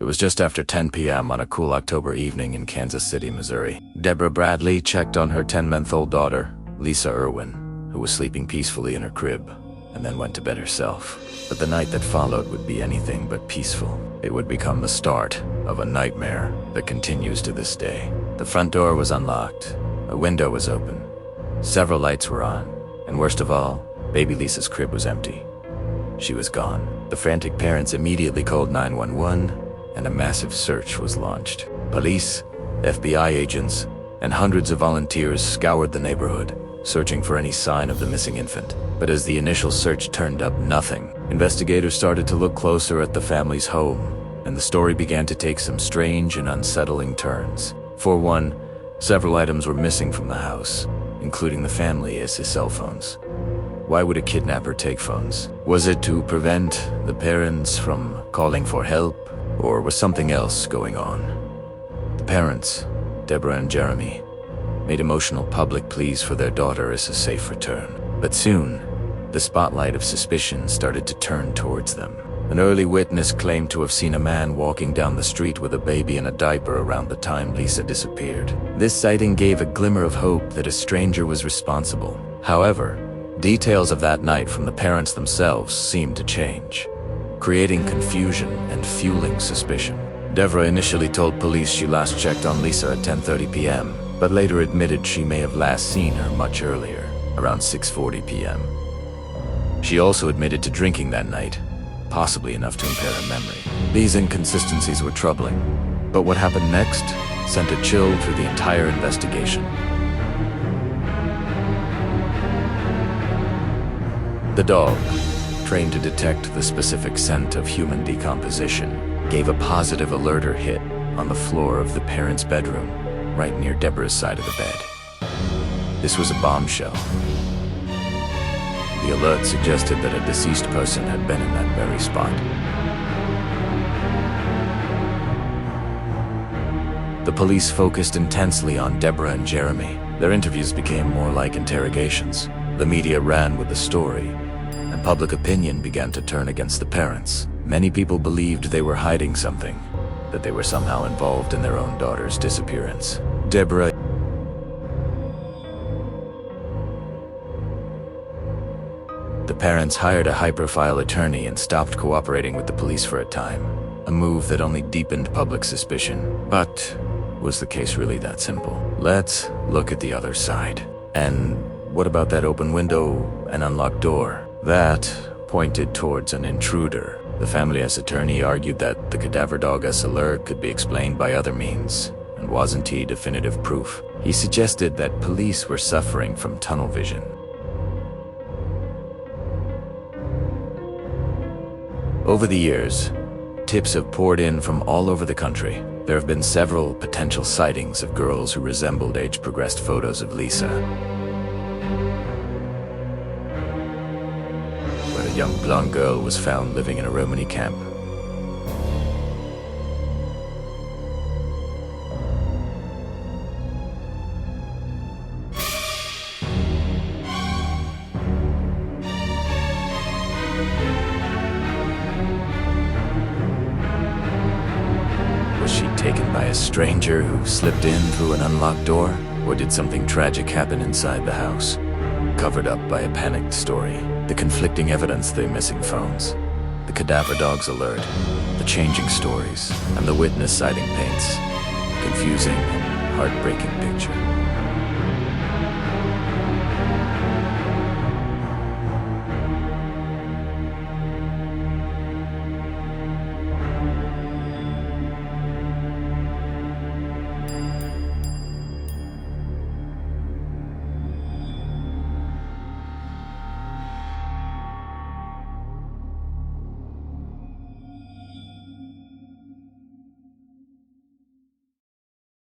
It was just after 10 p.m. on a cool October evening in Kansas City, Missouri. Deborah Bradley checked on her 10-month-old daughter, Lisa Irwin, who was sleeping peacefully in her crib, and then went to bed herself. But the night that followed would be anything but peaceful. It would become the start of a nightmare that continues to this day. The front door was unlocked, a window was open, several lights were on, and worst of all, baby Lisa's crib was empty. She was gone. The frantic parents immediately called 911, and a massive search was launched. Police, FBI agents, and hundreds of volunteers scoured the neighborhood, searching for any sign of the missing infant. But as the initial search turned up nothing, investigators started to look closer at the family's home, and the story began to take some strange and unsettling turns. For one, several items were missing from the house, including the family's cell phones. Why would a kidnapper take phones? Was it to prevent the parents from calling for help, or was something else going on? The parents, Deborah and Jeremy, made emotional public pleas for their daughter as a safe return. But soon, the spotlight of suspicion started to turn towards them. An early witness claimed to have seen a man walking down the street with a baby in a diaper around the time Lisa disappeared. This sighting gave a glimmer of hope that a stranger was responsible. However, details of that night from the parents themselves seemed to change, creating confusion and fueling suspicion. Deborah initially told police she last checked on Lisa at 10:30 p.m., but later admitted she may have last seen her much earlier, around 6:40 p.m. She also admitted to drinking that night, possibly enough to impair her memory. These inconsistencies were troubling, but what happened next sent a chill through the entire investigation. The dog, trained to detect the specific scent of human decomposition, gave a positive alerter hit on the floor of the parents' bedroom, right near Deborah's side of the bed. This was a bombshell. The alert suggested that a deceased person had been in that very spot. The police focused intensely on Deborah and Jeremy. Their interviews became more like interrogations. The media ran with the story, and public opinion began to turn against the parents. Many people believed they were hiding something, that they were somehow involved in their own daughter's disappearance. Deborah. The parents hired a high-profile attorney and stopped cooperating with the police for a time, a move that only deepened public suspicion. But was the case really that simple? Let's look at the other side. And what about that open window and unlocked door? That pointed towards an intruder. The family's attorney argued that the cadaver dog's alert could be explained by other means, and wasn't he definitive proof? He suggested that police were suffering from tunnel vision. Over the years, tips have poured in from all over the country. There have been several potential sightings of girls who resembled age-progressed photos of Lisa. Where a young blonde girl was found living in a Romani camp. Was she taken by a stranger who slipped in through an unlocked door? Or did something tragic happen inside the house, covered up by a panicked story? The conflicting evidence, the missing phones, the cadaver dog's alert, the changing stories, and the witness sighting paints a confusing and heartbreaking picture.